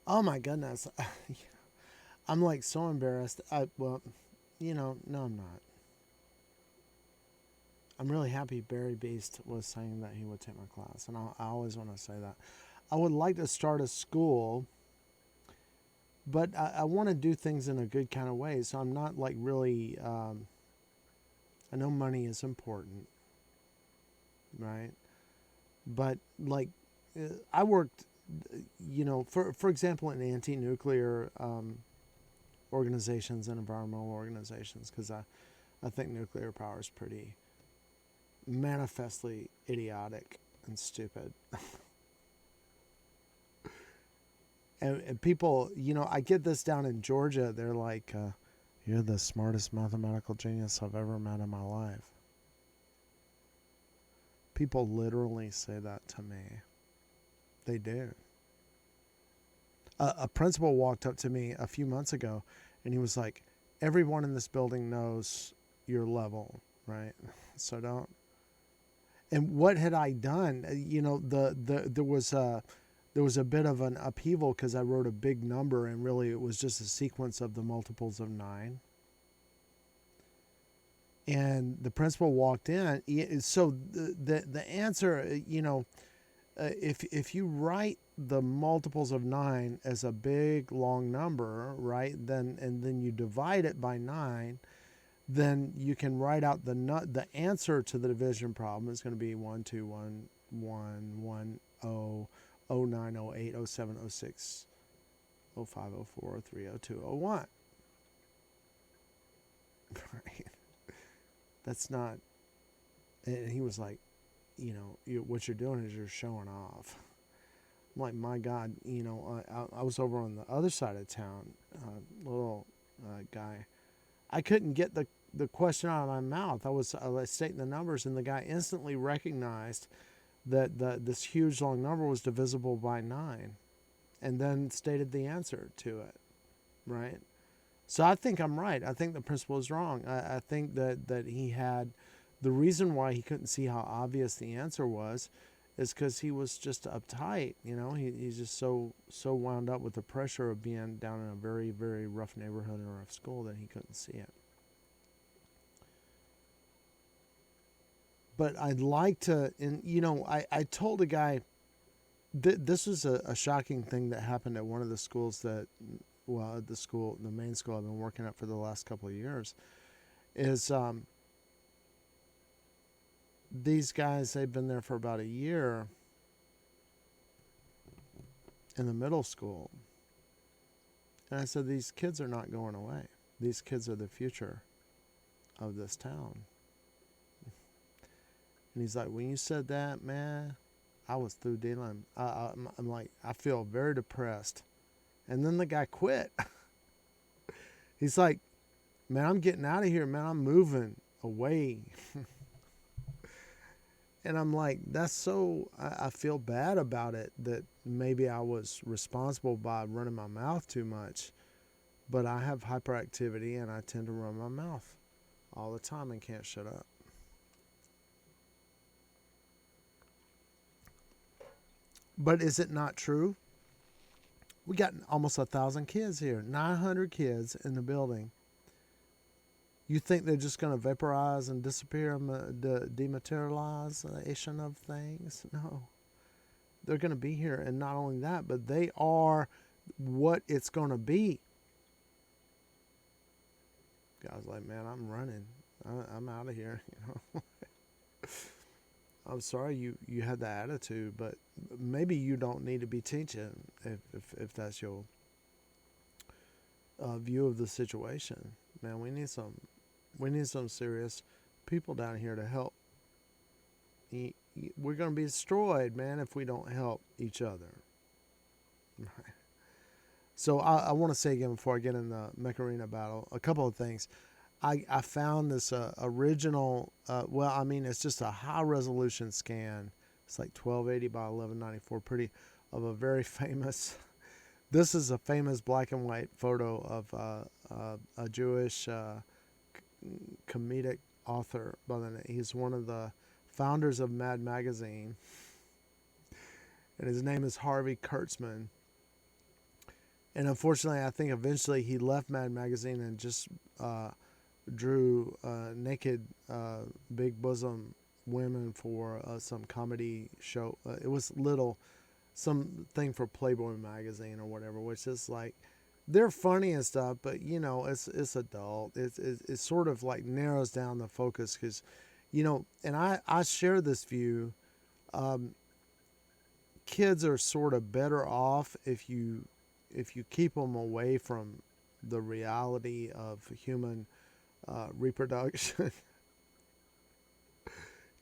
Oh my goodness. I'm like so embarrassed. Well, no, I'm not. I'm really happy Barry Beast was saying that he would take my class, and I always want to say that. I would like to start a school, but I want to do things in a good kind of way. So I'm not like really. I know money is important, right? But like, I worked, for example, in anti-nuclear organizations and environmental organizations, because I think nuclear power is pretty manifestly idiotic and stupid. And people, I get this down in Georgia. They're like, "You're the smartest mathematical genius I've ever met in my life." People literally say that to me. They do. A principal walked up to me a few months ago, and he was like, "Everyone in this building knows your level, right? So don't." And what had I done? There was a bit of an upheaval because I wrote a big number, and really it was just a sequence of the multiples of nine. And the principal walked in. So the answer, if you write the multiples of nine as a big long number, right? Then you divide it by nine, then you can write out the answer to the division problem is going to be 1, 2, 1, 1, 0, 9, 0, 8, 0, 7, 0, 6, 0, 5, 0, 4, 0, 3, 0, 2, 0, 1. Right? That's not. And he was like, what you're doing is you're showing off. I'm like, my God, I was over on the other side of town, little guy. I couldn't get the question out of my mouth. I was stating the numbers, and the guy instantly recognized that this huge long number was divisible by nine, and then stated the answer to it. Right. So I think I'm right. I think the principal is wrong. I think that he had the reason why he couldn't see how obvious the answer was is because he was just uptight. He's just so wound up with the pressure of being down in a very, very rough neighborhood and a rough school that he couldn't see it. But I'd like to, and I told a guy this was a shocking thing that happened at one of the schools that, well, at the main school I've been working at for the last couple of years, is these guys, they've been there for about a year in the middle school. And I said, these kids are not going away. These kids are the future of this town. And he's like, when you said that, man, I was through dealing. I'm like, I feel very depressed. And then the guy quit. He's like, man, I'm getting out of here, man. I'm moving away. And I'm like, that's so, I feel bad about it that maybe I was responsible by running my mouth too much. But I have hyperactivity and I tend to run my mouth all the time and can't shut up. But is it not true? We got almost 1,000 kids here, 900 kids in the building. You think they're just going to vaporize and disappear, the dematerialization of things? No. They're going to be here. And not only that, but they are what it's going to be. Guy's like, man, I'm running. I'm out of here. I'm sorry you had that attitude, but maybe you don't need to be teaching if that's your view of the situation. Man, we need some serious people down here to help. We're going to be destroyed, man, if we don't help each other. So I want to say again before I get in the Macarena battle, a couple of things. I found this original, well, I mean, it's just a high resolution scan. It's like 1280 by 1194, pretty, of a very famous, this is a famous black and white photo of a Jewish comedic author by the name. He's one of the founders of Mad Magazine, and his name is Harvey Kurtzman. And unfortunately, I think eventually he left Mad Magazine and just drew naked, big bosom women for some comedy show. It was something for Playboy magazine or whatever, which is like they're funny and stuff, but it's adult. It sort of like narrows down the focus because, and I share this view. Um, Kids are sort of better off if you keep them away from the reality of human reproduction.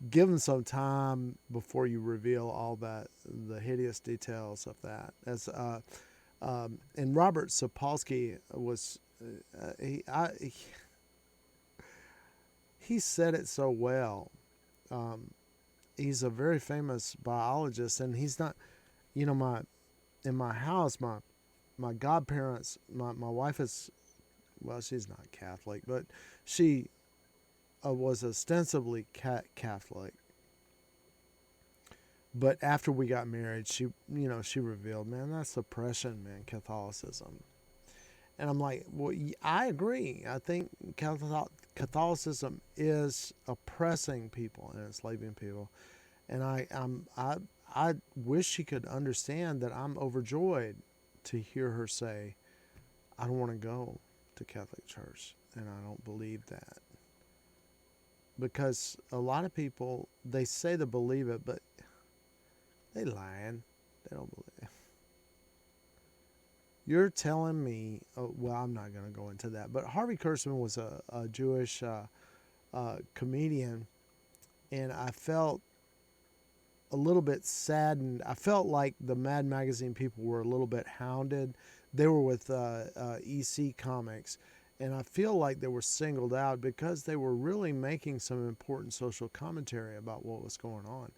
Give them some time before you reveal all the hideous details of that. And Robert Sapolsky was he said it so well. Um, he's a very famous biologist, and he's not. My in my house, my godparents, my wife is, well, she's not Catholic, but she was ostensibly Catholic. But after we got married, she revealed, man, that's oppression, man, Catholicism. And I'm like, well, I agree. I think Catholicism is oppressing people and enslaving people. And I wish she could understand that I'm overjoyed to hear her say, I don't want to go to Catholic Church, and I don't believe that. Because a lot of people, they say they believe it, but they lying. They don't believe it. You're telling me, oh, well, I'm not going to go into that, but Harvey Kurtzman was a Jewish comedian, and I felt a little bit saddened. I felt like the Mad Magazine people were a little bit hounded. They were with EC Comics, and I feel like they were singled out because they were really making some important social commentary about what was going on.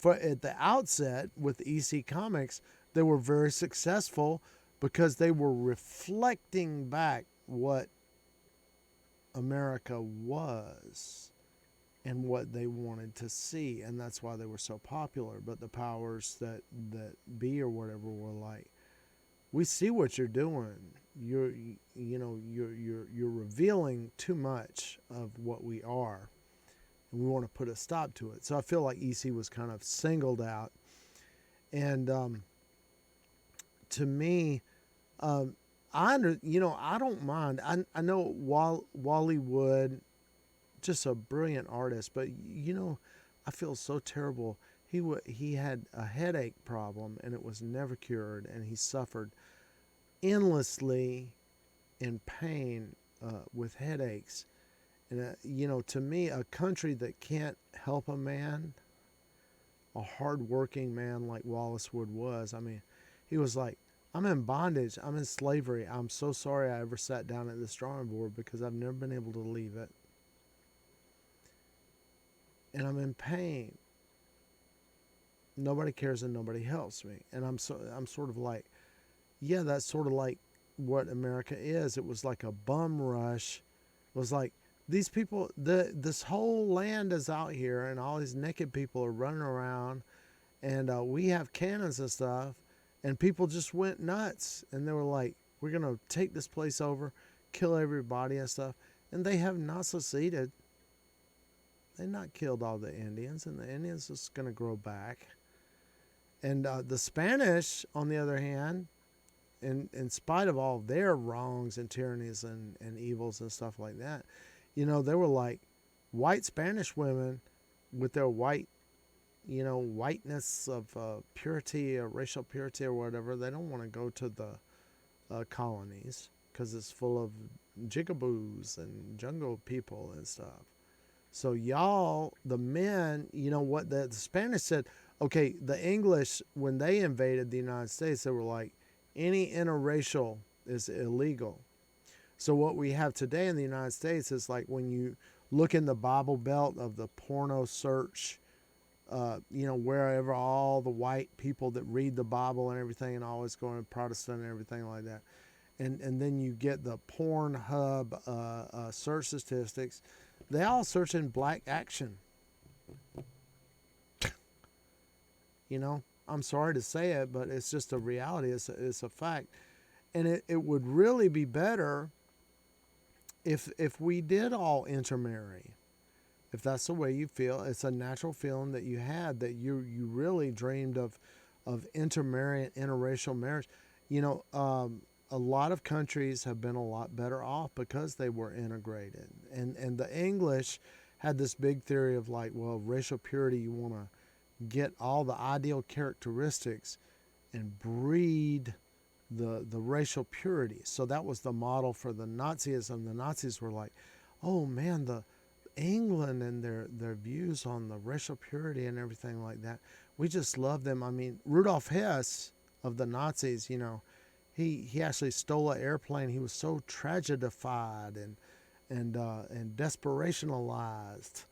At the outset with EC Comics, they were very successful because they were reflecting back what America was and what they wanted to see, and that's why they were so popular. But the powers that be or whatever were like, we see what you're doing. You're revealing too much of what we are, and we want to put a stop to it. So I feel like EC was kind of singled out, and to me, I don't mind. I know Wally Wood, just a brilliant artist, but I feel so terrible. He had a headache problem, and it was never cured, and he suffered endlessly in pain with headaches. And to me, a country that can't help a man, a hard-working man like Wallace Wood was. I mean, he was like, I'm in bondage. I'm in slavery. I'm so sorry I ever sat down at this drawing board because I've never been able to leave it. And I'm in pain. Nobody cares and nobody helps me. And I'm sort of like, yeah, that's sort of like what America is. It was like a bum rush. It was like these people, this whole land is out here, and all these naked people are running around, and we have cannons and stuff, and people just went nuts, and they were like, we're gonna take this place over, kill everybody and stuff, and they have not seceded. They not killed all the Indians, and the Indians is gonna grow back. And the Spanish, on the other hand, in spite of all their wrongs and tyrannies and evils and stuff like that, they were like white Spanish women with their whiteness of purity or racial purity or whatever. They don't want to go to the colonies because it's full of jigaboos and jungle people and stuff. So y'all, the men, what the Spanish said, okay, the English, when they invaded the United States, they were like, any interracial is illegal. So what we have today in the United States is like when you look in the Bible Belt of the porno search, wherever all the white people that read the Bible and everything and always going to Protestant and everything like that. And then you get the Pornhub search statistics. They all search in black action. I'm sorry to say it, but it's just a reality. It's a fact. And it would really be better if we did all intermarry. If that's the way you feel, it's a natural feeling that you had, that you really dreamed of intermarrying, interracial marriage. You know, a lot of countries have been a lot better off because they were integrated. And the English had this big theory of like, well, racial purity, you want to get all the ideal characteristics and breed the racial purity. So that was the model for the Nazism. The Nazis were like, oh man, the England and their views on the racial purity and everything like that. We just love them. I mean, Rudolf Hess of the Nazis, you know, he actually stole an airplane. He was so tragedified and desperationalized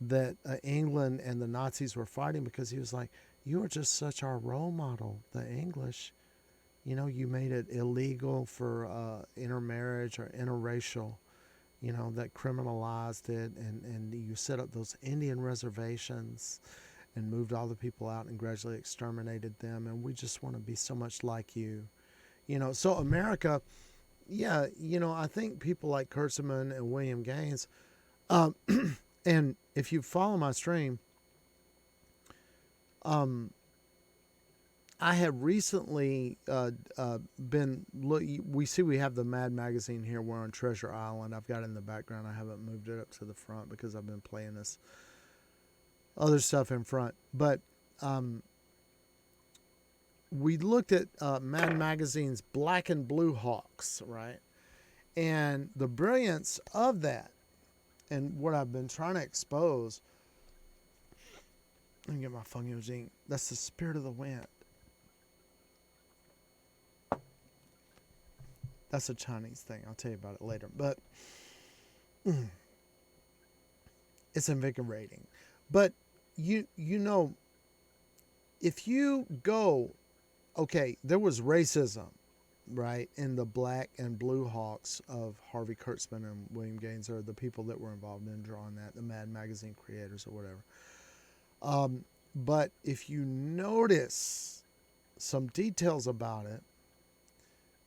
that England and the Nazis were fighting, because he was like, you are just such our role model, the English. You know, you made it illegal for intermarriage or interracial, you know, that criminalized it, and you set up those Indian reservations and moved all the people out and gradually exterminated them, and we just want to be so much like you. You know, so America, yeah, you know, I think people like Kurtzman and William Gaines, and if you follow my stream, I have recently been we see we have the Mad magazine here. We're on Treasure Island. I've got it in the background. I haven't moved it up to the front because I've been playing this other stuff in front. But we looked at Mad magazine's Black and Blue Hawks, right? And the brilliance of that, and what I've been trying to expose. Let me get my fungi zinc. That's the spirit of the wind. That's a Chinese thing. I'll tell you about it later. But it's invigorating. But you know, if you go, okay, there was racism, right, in the Black and Blue Hawks of Harvey Kurtzman and William Gaines, or the people that were involved in drawing that, the Mad magazine creators or whatever. But if you notice some details about it,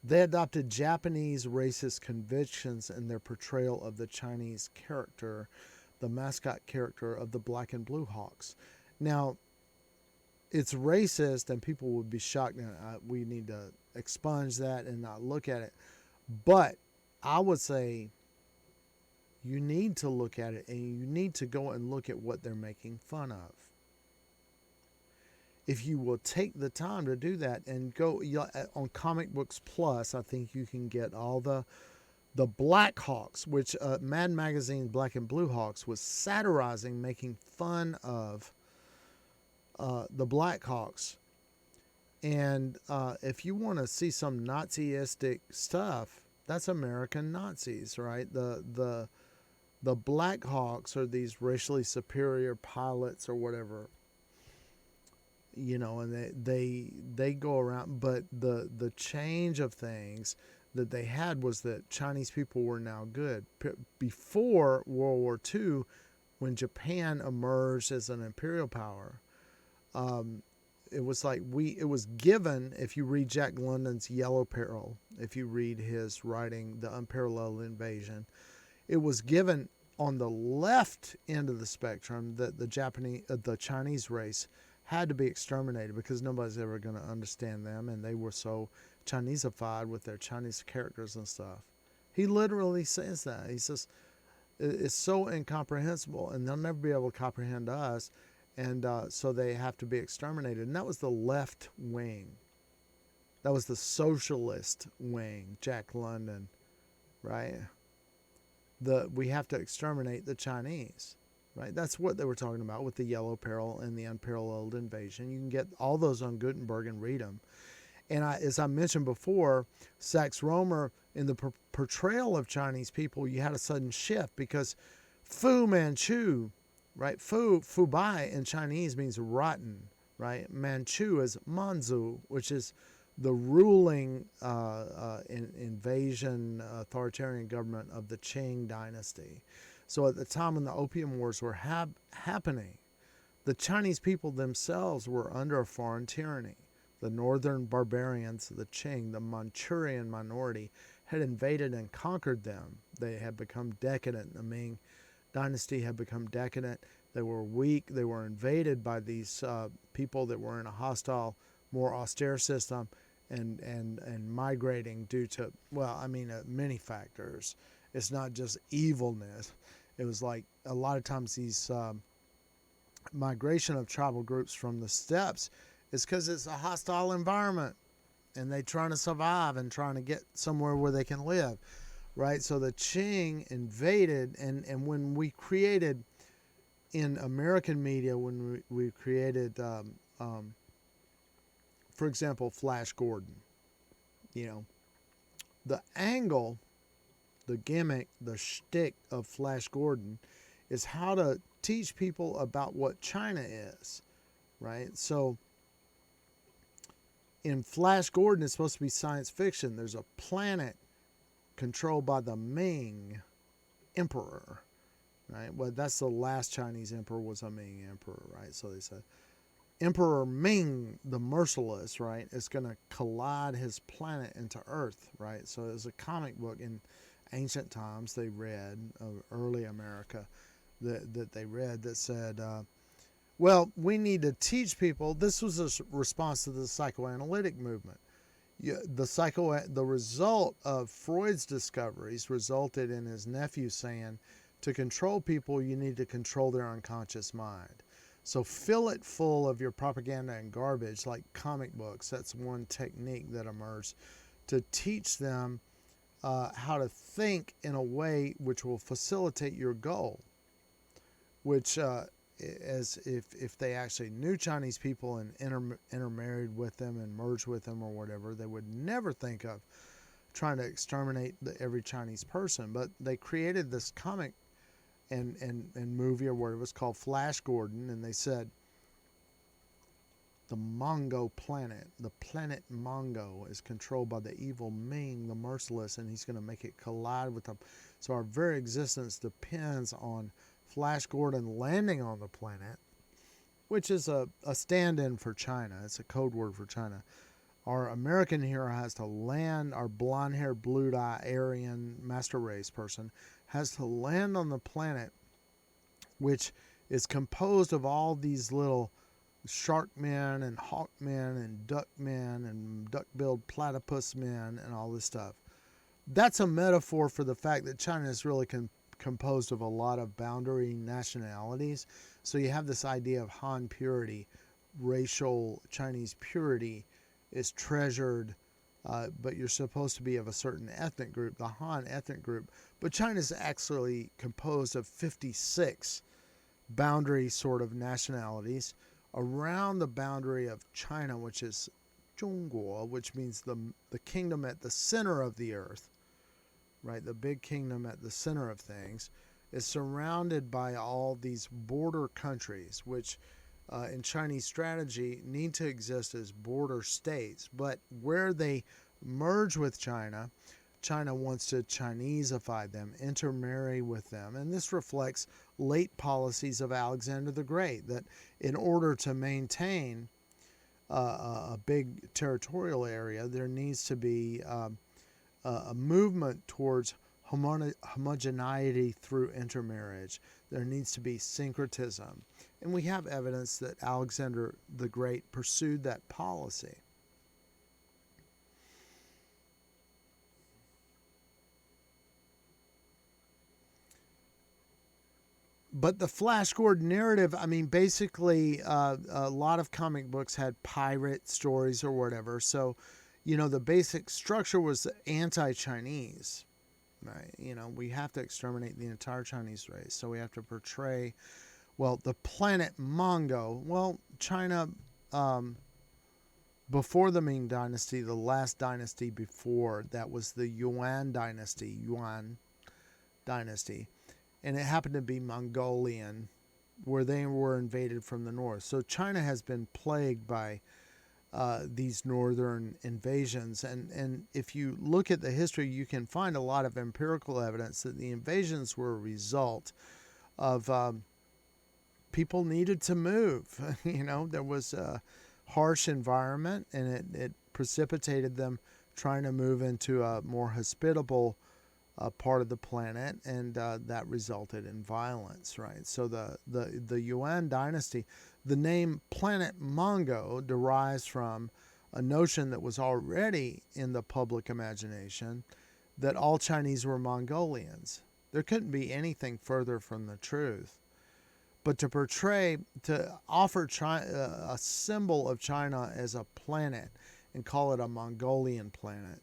they adopted Japanese racist convictions in their portrayal of the Chinese character, the mascot character of the Black and Blue Hawks. Now, it's racist, and people would be shocked. We need to expunge that and not look at it. But I would say you need to look at it, and you need to go and look at what they're making fun of. If you will take the time to do that and go on Comic Books Plus, I think you can get all the Black Hawks, which Mad Magazine Black and Blue Hawks was satirizing, making fun of the Black Hawks. And if you want to see some Naziistic stuff, that's American Nazis, right? The Black Hawks are these racially superior pilots or whatever. You know, and they go around, but the change of things that they had was that Chinese people were now good. Before World War II, when Japan emerged as an imperial power, it was like it was given, if you read Jack London's Yellow Peril, if you read his writing, The Unparalleled Invasion, it was given on the left end of the spectrum that the Chinese race had to be exterminated because nobody's ever going to understand them, and they were so Chineseified with their Chinese characters and stuff. He literally says that. He says it's so incomprehensible, and they'll never be able to comprehend us, and so they have to be exterminated. And that was the left wing. That was the socialist wing, Jack London, right? We have to exterminate the Chinese. Right, that's what they were talking about with the Yellow Peril and the Unparalleled Invasion. You can get all those on Gutenberg and read them. And as I mentioned before, Sax Rohmer, in the portrayal of Chinese people, you had a sudden shift because Fu Manchu, right? Fu Bai in Chinese means rotten, right? Manchu is Manzu, which is the ruling invasion authoritarian government of the Qing dynasty. So at the time when the Opium Wars were happening, the Chinese people themselves were under a foreign tyranny. The northern barbarians, the Qing, the Manchurian minority, had invaded and conquered them. They had become decadent. The Ming dynasty had become decadent. They were weak. They were invaded by these people that were in a hostile, more austere system, and migrating due to, well, I mean, many factors. It's not just evilness. It was like a lot of times these migration of tribal groups from the steppes is because it's a hostile environment and they're trying to survive and trying to get somewhere where they can live, right? So the Qing invaded, and when we created in American media, when we created, for example, Flash Gordon, the angle, the gimmick, the shtick of Flash Gordon is how to teach people about what China is, right? So in Flash Gordon, it's supposed to be science fiction. There's a planet controlled by the Ming Emperor, right? Well, that's the last Chinese emperor was a Ming emperor, right? So they said Emperor Ming, the Merciless, right, is going to collide his planet into Earth, right? So there's a comic book in ancient times they read, early America, that they read that said, well, we need to teach people. This was a response to the psychoanalytic movement. The result of Freud's discoveries resulted in his nephew saying, to control people, you need to control their unconscious mind. So fill it full of your propaganda and garbage, like comic books. That's one technique that emerged to teach them how to think in a way which will facilitate your goal, which as if they actually knew Chinese people and intermarried with them and merged with them or whatever, they would never think of trying to exterminate every Chinese person. But they created this comic and movie or whatever. It was called Flash Gordon, and they said the Mongo planet, the planet Mongo, is controlled by the evil Ming, the Merciless, and he's going to make it collide with them. So our very existence depends on Flash Gordon landing on the planet, which is a stand-in for China. It's a code word for China. Our American hero has to land, our blonde-haired, blue-eyed, Aryan master race person has to land on the planet, which is composed of all these little shark men and hawk men and duck men and duck-billed platypus men and all this stuff. That's a metaphor for the fact that China is really composed of a lot of boundary nationalities. So you have this idea of Han purity, racial Chinese purity is treasured, but you're supposed to be of a certain ethnic group, the Han ethnic group. But China is actually composed of 56 boundary sort of nationalities around the boundary of China, which is Zhongguo, which means the kingdom at the center of the earth, right? The big kingdom at the center of things is surrounded by all these border countries, which in Chinese strategy need to exist as border states. But where they merge with China, China wants to Chineseify them, intermarry with them. And this reflects late policies of Alexander the Great, that in order to maintain a big territorial area, there needs to be a movement towards homogeneity through intermarriage. There needs to be syncretism. And we have evidence that Alexander the Great pursued that policy. But the Flash Gordon narrative, I mean, basically a lot of comic books had pirate stories or whatever. So, the basic structure was anti-Chinese. Right? We have to exterminate the entire Chinese race. So we have to portray, well, the planet Mongo. Well, China, before the Ming Dynasty, the last dynasty before that was the Yuan Dynasty. And it happened to be Mongolian, where they were invaded from the north. So China has been plagued by these northern invasions. And if you look at the history, you can find a lot of empirical evidence that the invasions were a result of people needed to move. There was harsh environment, and it precipitated them trying to move into a more hospitable part of the planet, and that resulted in violence, right? So the Yuan dynasty, the name Planet Mongo derives from a notion that was already in the public imagination that all Chinese were Mongolians. There couldn't be anything further from the truth. But to offer China, a symbol of China as a planet and call it a Mongolian planet,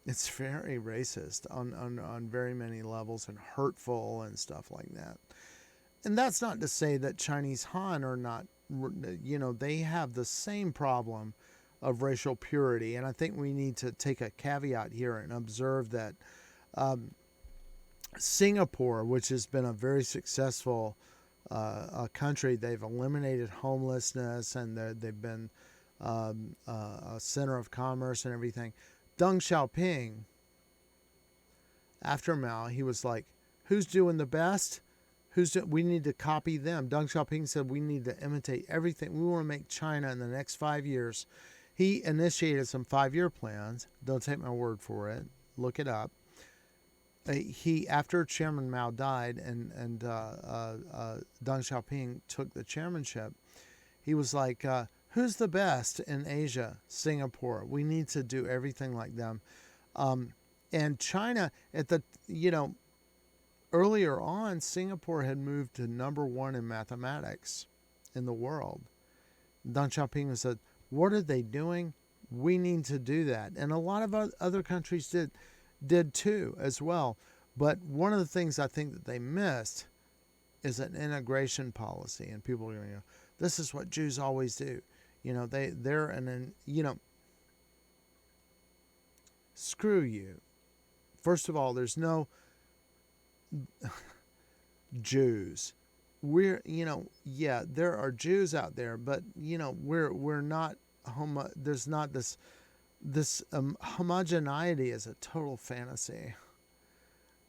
it's very racist on very many levels and hurtful and stuff like that. And that's not to say that Chinese Han are not, they have the same problem of racial purity. And I think we need to take a caveat here and observe that Singapore, which has been a very successful country, they've eliminated homelessness, and they've been a center of commerce and everything. Deng Xiaoping, after Mao, he was like, who's doing the best? We need to copy them. Deng Xiaoping said we need to imitate everything. We want to make China in the next 5 years. He initiated some 5-year plans. Don't take my word for it. Look it up. After Chairman Mao died and Deng Xiaoping took the chairmanship, he was like, who's the best in Asia? Singapore. We need to do everything like them. And China, earlier on, Singapore had moved to number 1 in mathematics in the world. Deng Xiaoping said, what are they doing? We need to do that. And a lot of other countries did too as well. But one of the things I think that they missed is an integration policy. And people are going, this is what Jews always do. Screw you. First of all, there's no Jews. There are Jews out there, but we're not there's not this homogeneity is a total fantasy,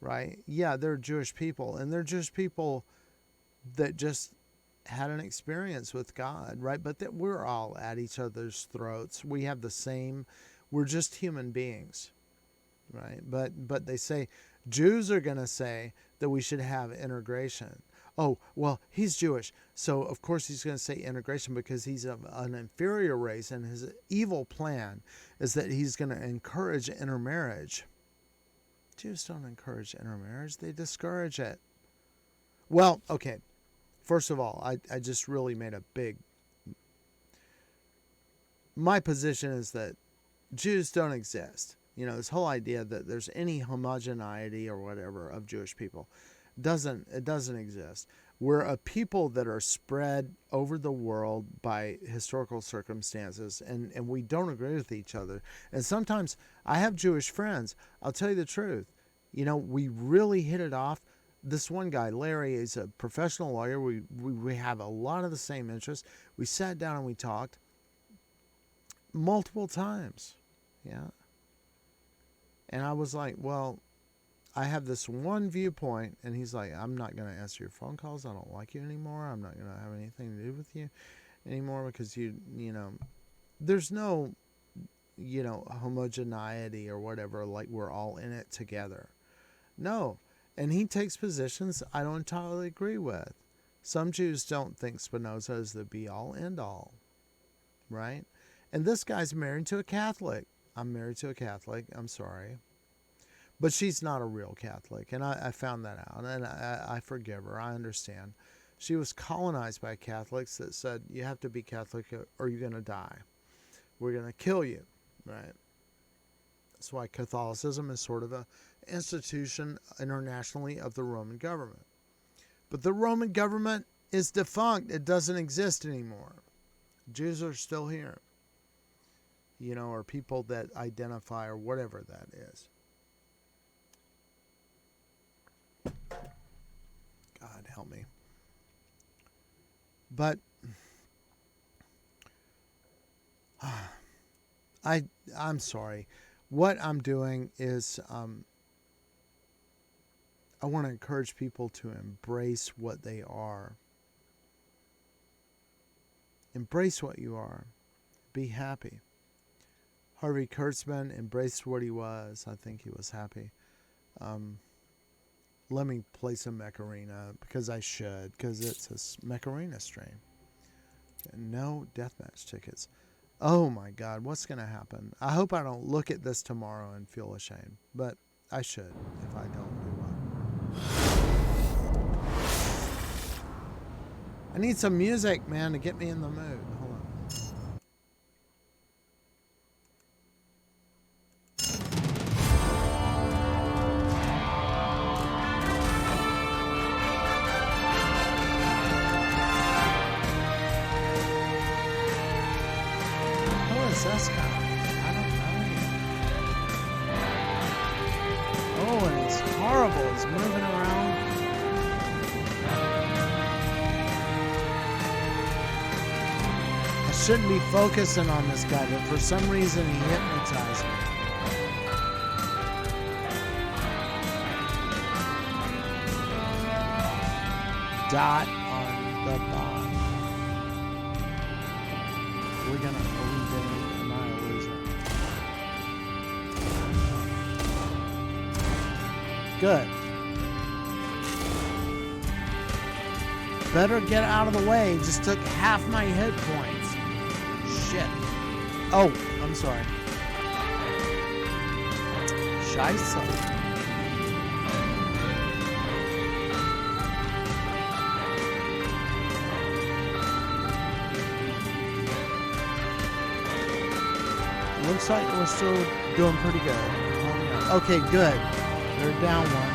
right? Yeah, they're Jewish people, and they're Jewish people that just had an experience with God, right? But that we're all at each other's throats. We have the same. We're just human beings, right? But they say Jews are going to say that we should have integration. Oh, well, he's Jewish, so of course he's going to say integration because he's of an inferior race, and his evil plan is that he's going to encourage intermarriage. Jews don't encourage intermarriage. They discourage it. Well, okay, first of all, I just really made a big... My position is that Jews don't exist. This whole idea that there's any homogeneity or whatever of Jewish people it doesn't exist. We're a people that are spread over the world by historical circumstances, and we don't agree with each other. And sometimes I have Jewish friends. I'll tell you the truth. We really hit it off. This one guy, Larry, is a professional lawyer. We have a lot of the same interests. We sat down and we talked multiple times. Yeah. And I was like, well, I have this one viewpoint, and he's like, I'm not going to answer your phone calls. I don't like you anymore. I'm not going to have anything to do with you anymore because there's no, homogeneity or whatever, like we're all in it together. No. And he takes positions I don't entirely agree with. Some Jews don't think Spinoza is the be-all, end-all, right? And this guy's married to a Catholic. I'm married to a Catholic. I'm sorry. But she's not a real Catholic, and I found that out, and I forgive her. I understand. She was colonized by Catholics that said, you have to be Catholic or you're going to die. We're going to kill you, right? That's why Catholicism is sort of an institution internationally of the Roman government. But the Roman government is defunct. It doesn't exist anymore. Jews are still here, or people that identify or whatever that is. God help me. But I'm sorry. What I'm doing is I want to encourage people to embrace what they are. Embrace what you are. Be happy. Harvey Kurtzman embraced what he was. I think he was happy. Let me play some Macarena because I should, because it's a Macarena stream. No deathmatch tickets. Oh my God, what's going to happen? I hope I don't look at this tomorrow and feel ashamed, but I should if I don't do well. I need some music, man, to get me in the mood. Hold on. This guy. I don't know. Oh, and he's horrible. He's moving around. I shouldn't be focusing on this guy, but for some reason he hypnotized me. Dot on the bot. We're gonna good. Better get out of the way. Just took half my hit points. Shit. Oh, I'm sorry. Scheisse. Looks like we're still doing pretty good. Okay, good. They're down one.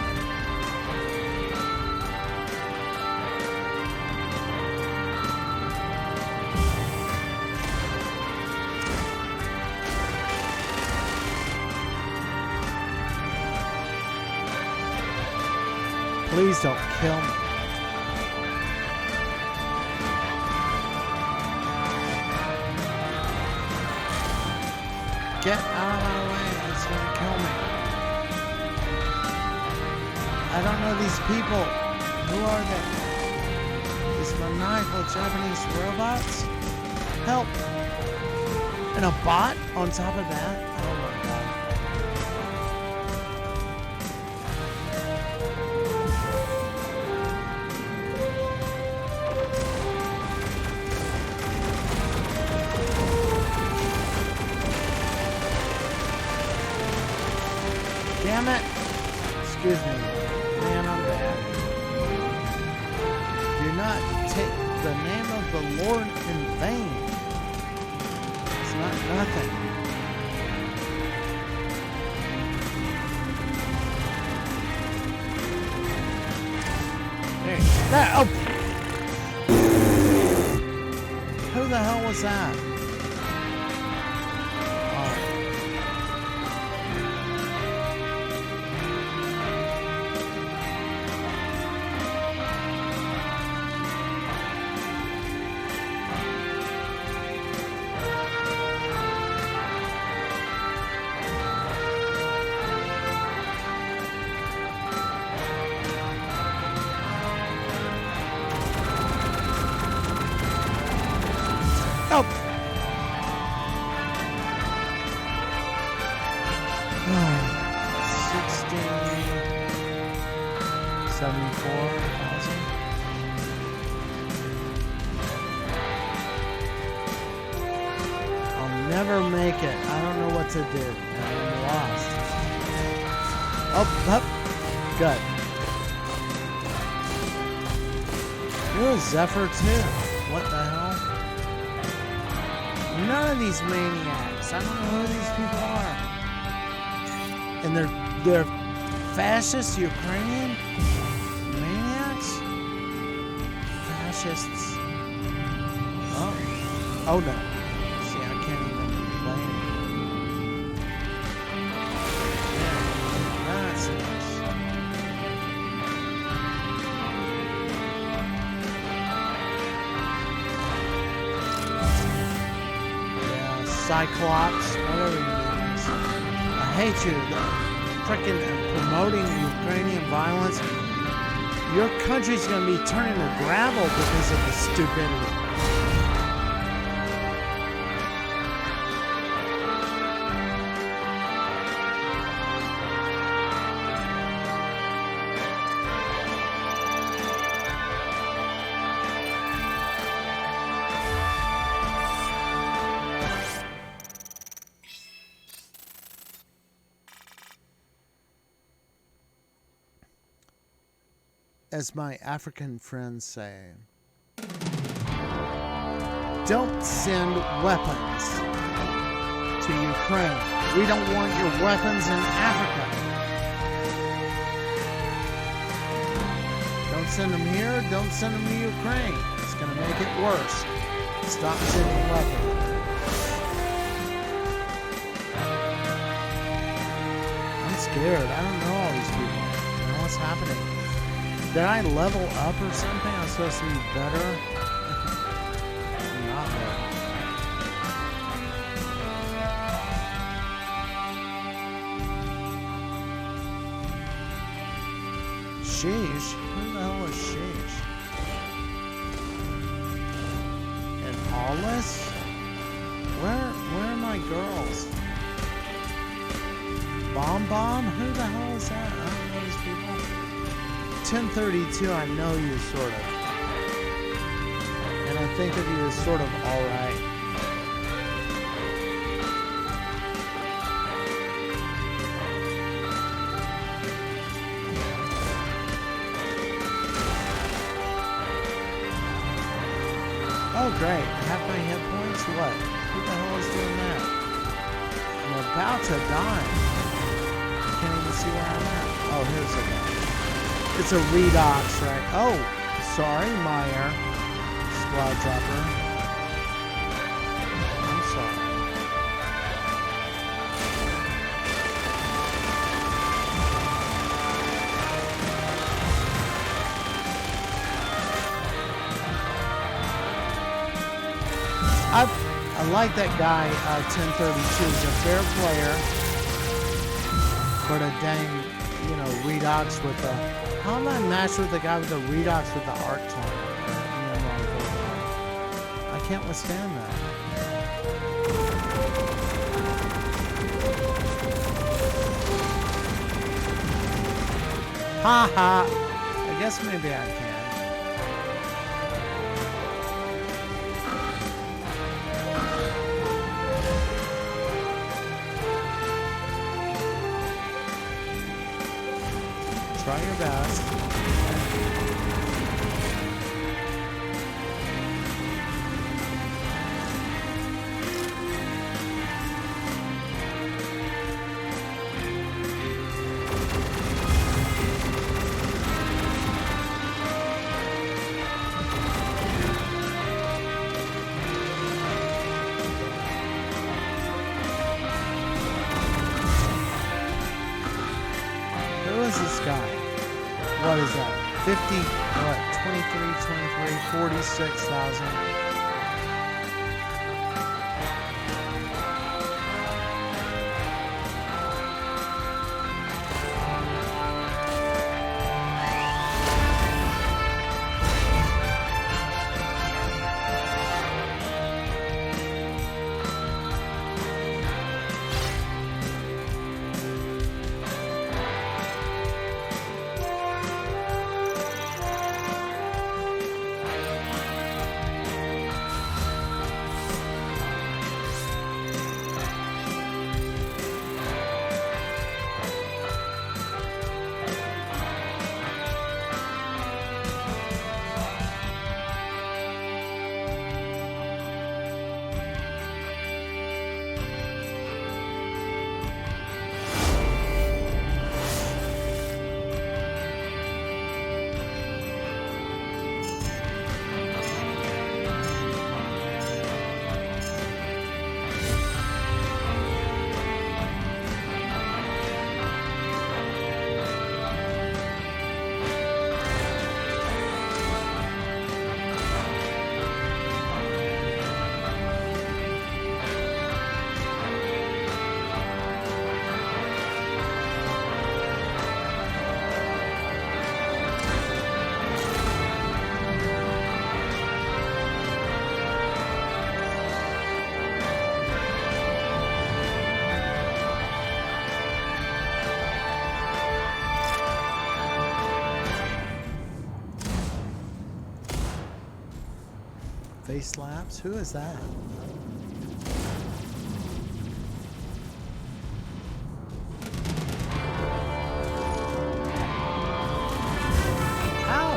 Please don't kill me. Get out of my way. It's gonna kill me. I don't know these people. Who are they? These maniacal Japanese robots? Help! And a bot on top of that? Oh my God. Damn it! Excuse me. Man, I'm bad. Do not take the name of the Lord in vain. It's not nothing. Hey, that, oh! Who the hell was that? Oh! 74,000. I'll never make it. I don't know what to do. I'm lost. Oh, good. You're a Zephyr too. What the hell? None of these maniacs. I don't know who these people are. And they're fascist Ukrainian maniacs? Fascists. Oh no. See, I can't even play it. Yeah, that's nice. Yeah, Cyclops, whatever you mean. I hate you. Freaking promoting Ukrainian violence. Your country's going to be turning to gravel because of the stupidity. as my African friends say, don't send weapons to Ukraine. We don't want your weapons in Africa. Don't send them here. Don't send them to Ukraine. It's going to make it worse. Stop sending weapons. I'm scared. I don't know all these people. I don't know what's happening. Did I level up or something? I'm supposed to be better? I'm not better. Sheesh? Who the hell is Sheesh? And Awless? Where are my girls? Bomb? Who the hell is that? I don't know these people. 1032, I know you sort of. And I think of you as sort of alright. Oh great, half my hit points? What? Who the hell is doing that? I'm about to die. I can't even see where I'm at. Oh, here's a guy. It's a redox, right? Oh, sorry, Meyer. Squad dropper. I'm sorry. I like that guy, 1032. He's a fair player, but a dang, redox with a. How am I matched with the guy with the redox with the arc torn? I can't withstand that. Ha ha! I guess maybe I can. Try your best. Who is this guy? What is that? 50, what? 23, 46,000. Face slaps? Who is that? Ow!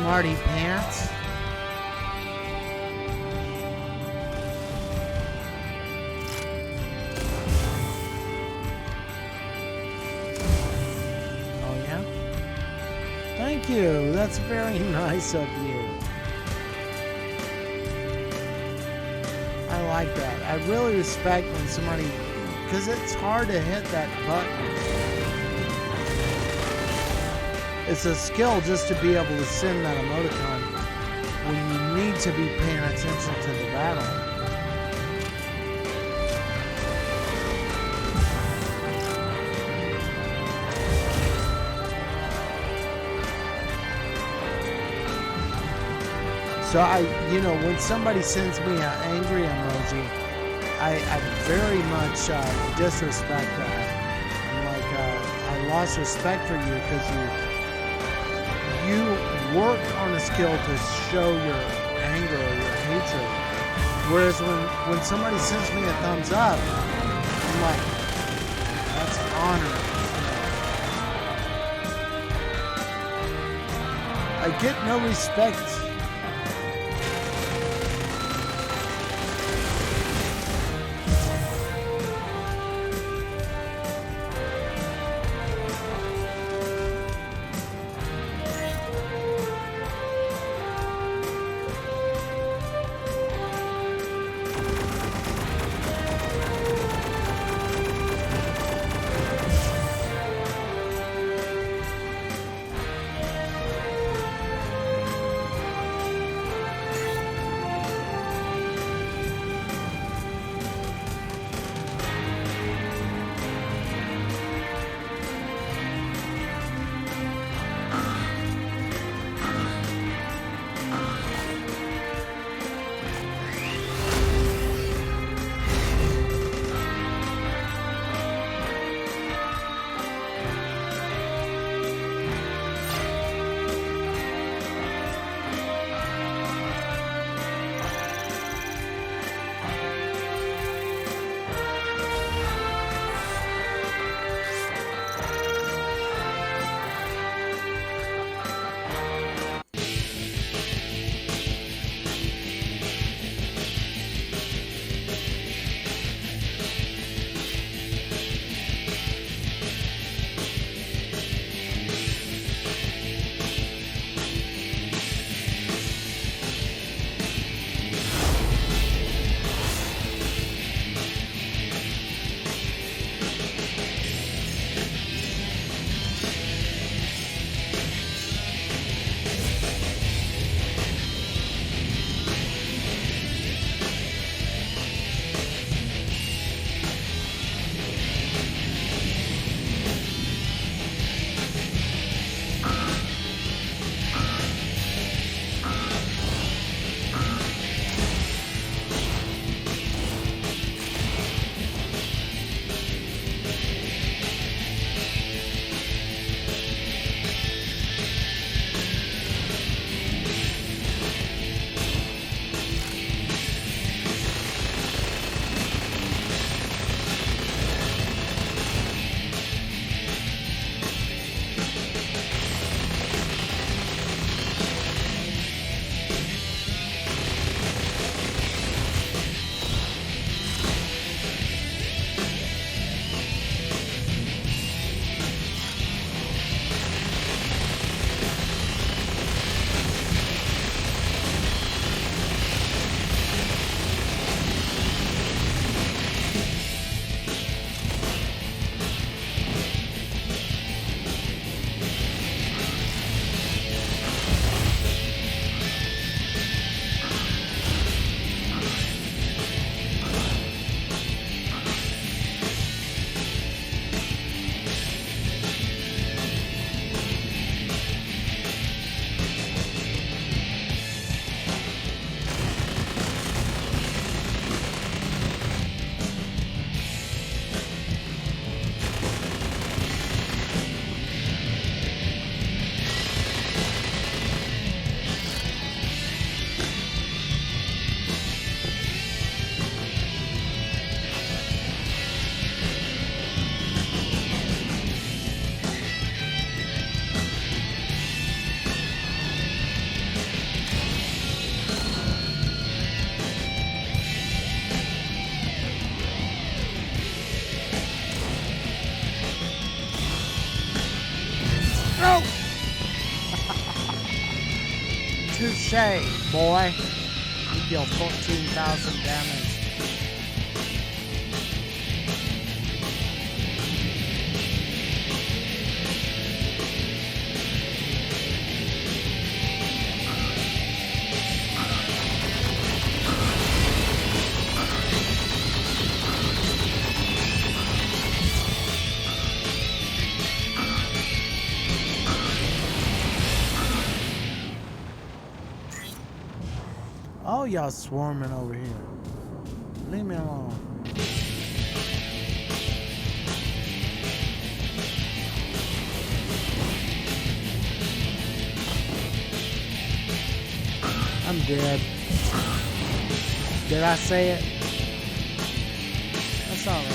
smarty pants. Oh yeah? Thank you. That's very nice of you. I like that. I really respect when somebody, because it's hard to hit that button. It's a skill just to be able to send that emoticon when you need to be paying attention to the battle. So when somebody sends me an angry emoji, I very much disrespect that. I'm like, I lost respect for you because you work on a skill to show your anger or your hatred. Whereas when somebody sends me a thumbs up, I'm like, that's honor. I get no respect. stroke! Touche, boy. You deal 14,000 damage. Oh, y'all swarming over here. Leave me alone. I'm dead. Did I say it? That's alright.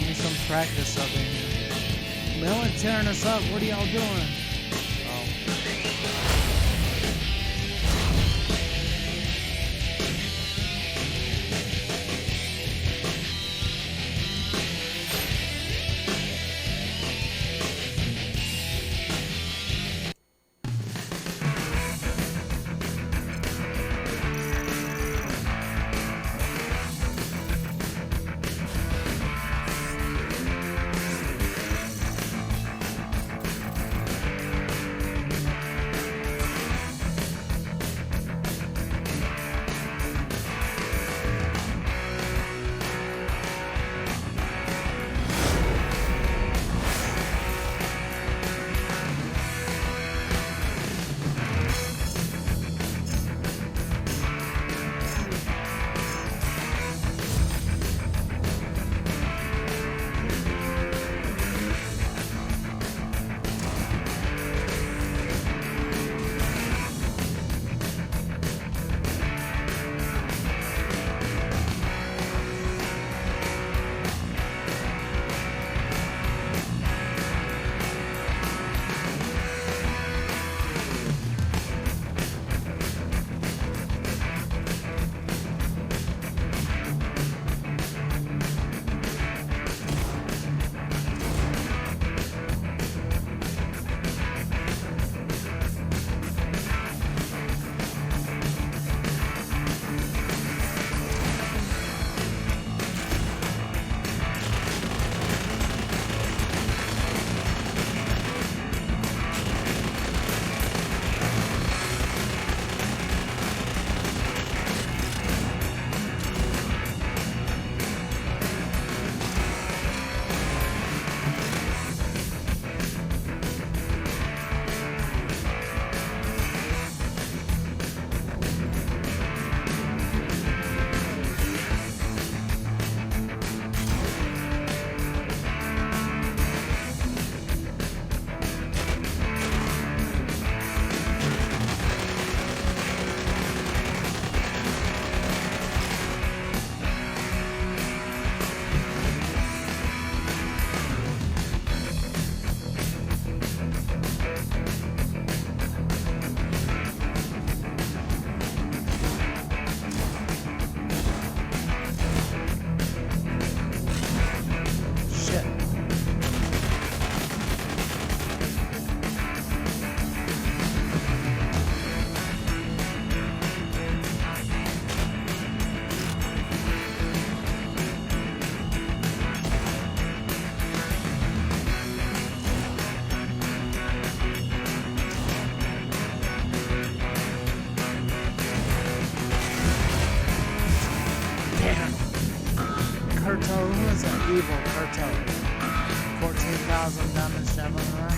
Need some practice up in here. Melon tearing us up. What are y'all doing? Evil Cartel. 14,000 damage javelin around.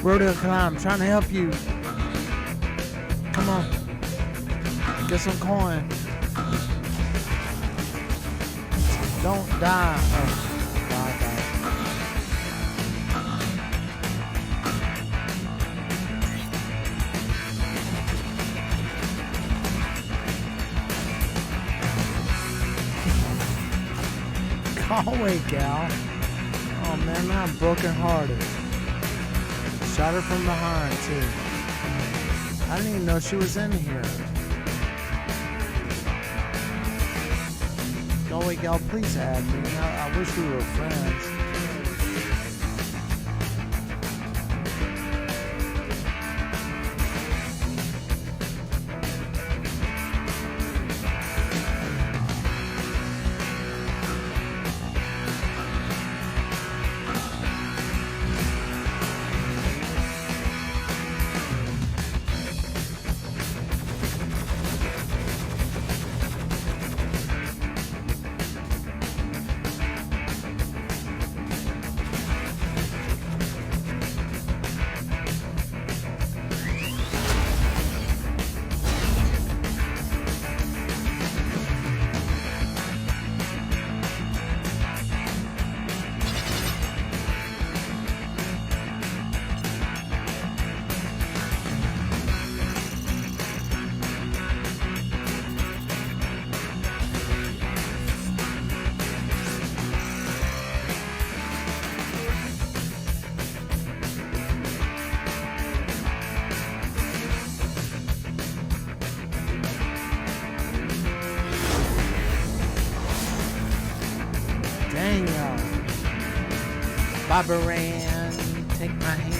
Rodeo Clown, I'm trying to help you. Come on. Get some coin. Don't die. Oh, die. Galway gal. Oh man, I'm broken hearted. Shot her from behind too. I didn't even know she was in here. Galway gal, please add me. I wish we were friends. Dang y'all. Barbara Ann, take my hand.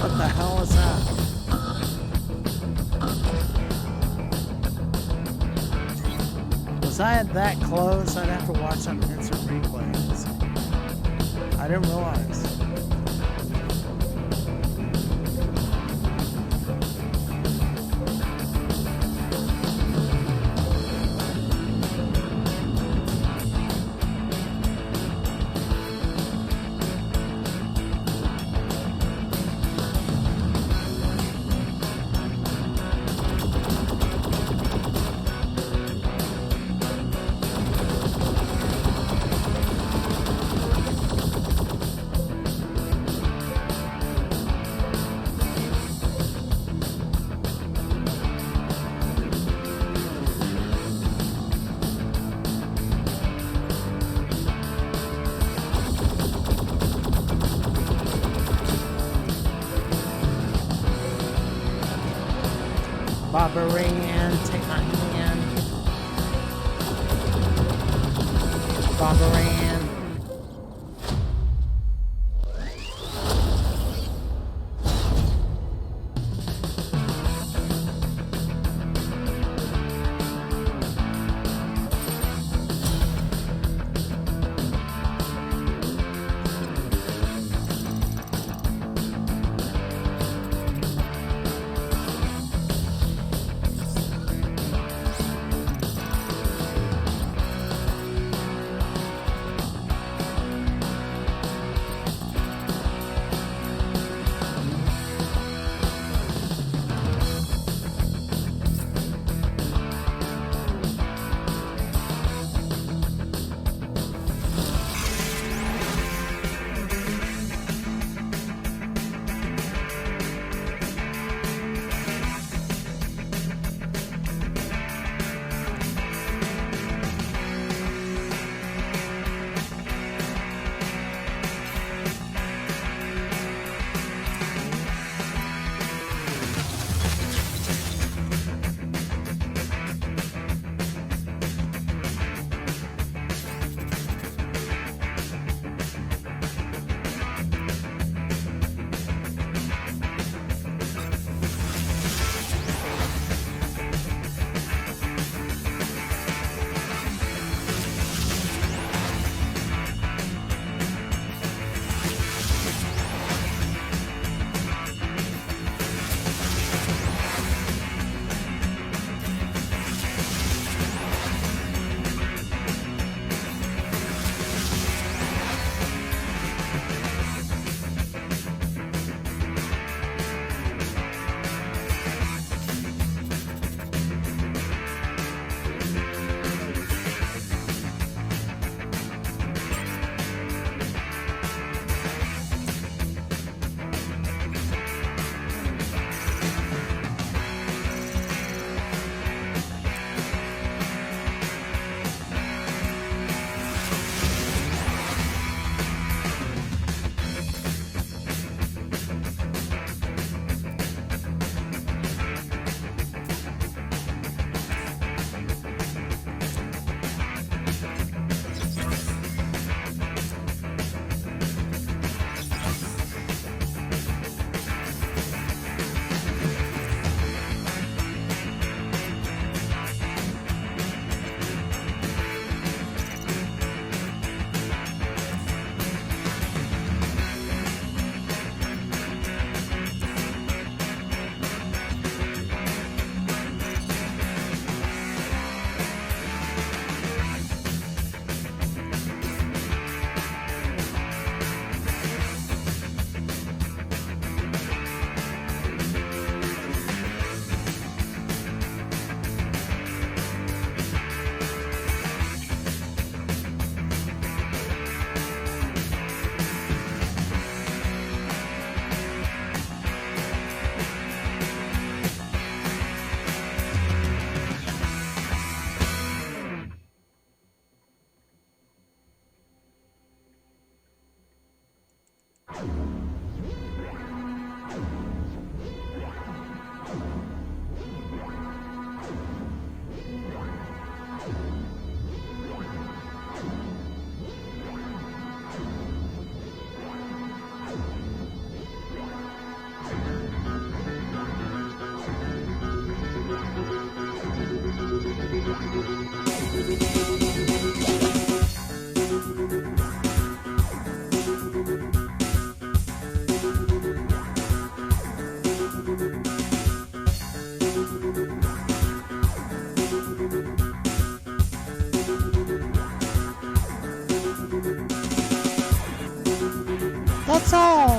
What the hell is that? Was I that close? I'd have to watch an instant replay. I didn't realize. Barbarian, take my hand. Barbarian. That's all.